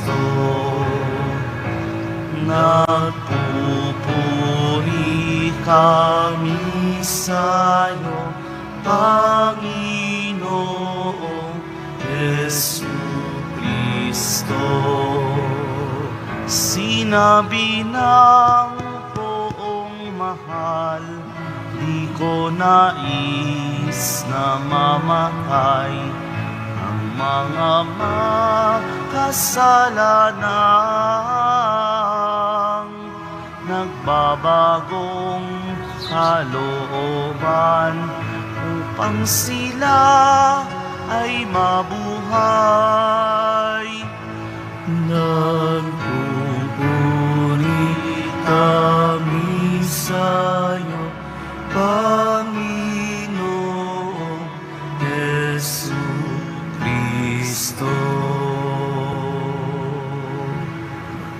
Kristo. Nagpupuri kami sa'yo, Panginoong Jesucristo. Sinabi ng poong mahal, di ko nais na mamatay ang mga makasalanang nagbabagong kalooban upang sila ay mabuhay. Nagpupuri kami sa'yo, Panginoong Jesucristo.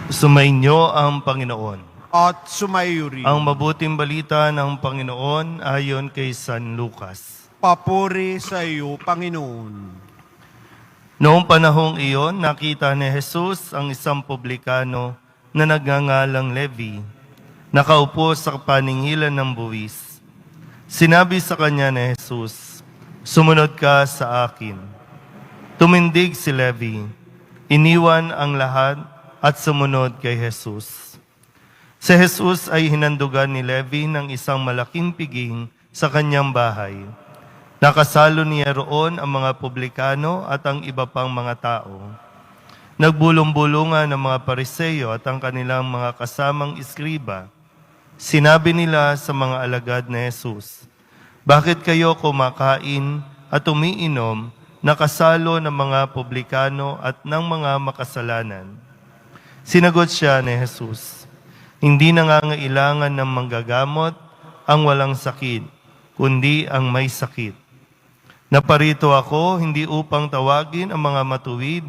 Sumainyo ang Panginoon. At sumayo rin. Ang mabuting balita ng Panginoon ayon kay San Lucas. Papuri sa iyo, Panginoon. Noong panahong iyon, nakita ni Jesus ang isang publikano na nagngangalang Levi, nakaupo sa paningilan ng buwis. Sinabi sa kanya ni Jesus, "Sumunod ka sa akin." Tumindig si Levi, iniwan ang lahat at sumunod kay Jesus. Si Jesus ay hinandugan ni Levi ng isang malaking piging sa kanyang bahay. Nakasalo niya roon ang mga publikano at ang iba pang mga tao. Nagbulong-bulungan ang mga Pariseo at ang kanilang mga kasamang iskriba. Sinabi nila sa mga alagad ni Jesus, "Bakit kayo kumakain at umiinom na kasalo ng mga publikano at ng mga makasalanan?" Sinagot siya ni Jesus, "Hindi nangangailangan ng manggagamot ang walang sakit, kundi ang may sakit. Naparito ako hindi upang tawagin ang mga matuwid,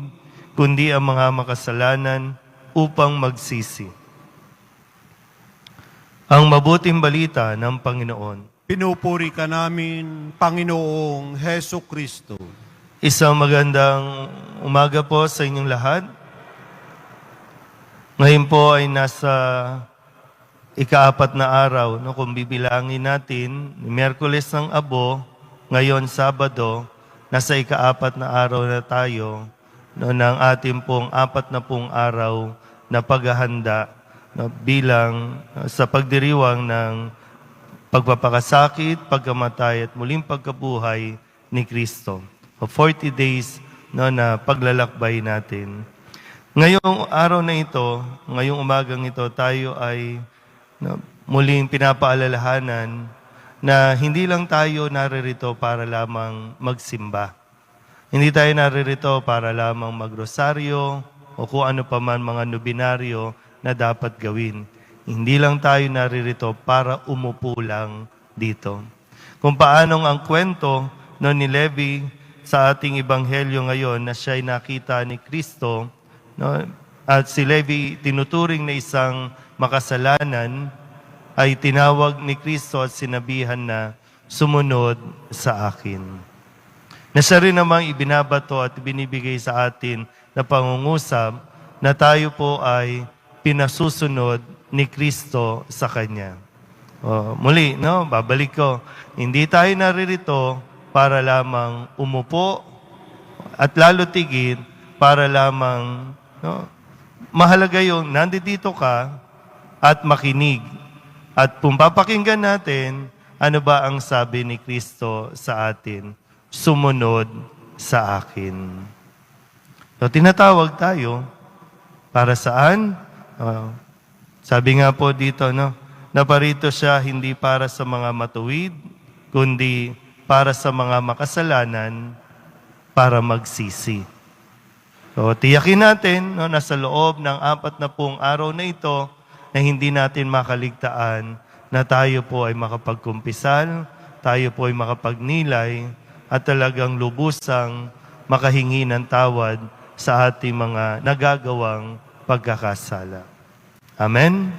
kundi ang mga makasalanan upang magsisi." Ang mabuting balita ng Panginoon. Pinupuri ka namin, Panginoong Heso Kristo. Isang magandang umaga po sa inyong lahat. Ngayon po ay nasa ika-4 na araw, no, kung bibilangin natin, Miyerkules ng Abo, ngayon Sabado, nasa ika-4 na araw na tayo, no, ng ating pong 40 araw na paghahanda, no, bilang sa pagdiriwang ng pagpapakasakit, pagkamatay at muling pagkabuhay ni Kristo. 40 days, no, na paglalakbay natin. Ngayong araw na ito, ngayong umagang ito, tayo ay muling pinapaalalahanan na hindi lang tayo naririto para lamang magsimba. Hindi tayo naririto para lamang magrosaryo o kung ano pa man mga nobinaryo na dapat gawin. Hindi lang tayo naririto para umupo lang dito. Kung paanong ang kwento ni Levi sa ating ebanghelyo ngayon na siya'y nakita ni Kristo, no? At si Levi, tinuturing na isang makasalanan, ay tinawag ni Kristo at sinabihan na sumunod sa akin. Na siya rin namang ibinabato at binibigay sa atin na pangungusap na tayo po ay pinasusunod ni Kristo sa Kanya. Muli, no? Babalik ko. Hindi tayo naririto para lamang umupo at lalo tigit para lamang, no, mahalaga yung nandito ka at makinig. At kung papakinggan natin, ano ba ang sabi ni Kristo sa atin? Sumunod sa akin. So, tinatawag tayo para saan? Sabi nga po dito, no, naparito siya hindi para sa mga matuwid, kundi para sa mga makasalanan, para magsisi. So, tiyakin natin, no, nasa loob ng 40 araw na ito na hindi natin makaligtaan na tayo po ay makapagkumpisal, tayo po ay makapagnilay at talagang lubusang makahingi ng tawad sa ating mga nagagawang pagkakasala. Amen?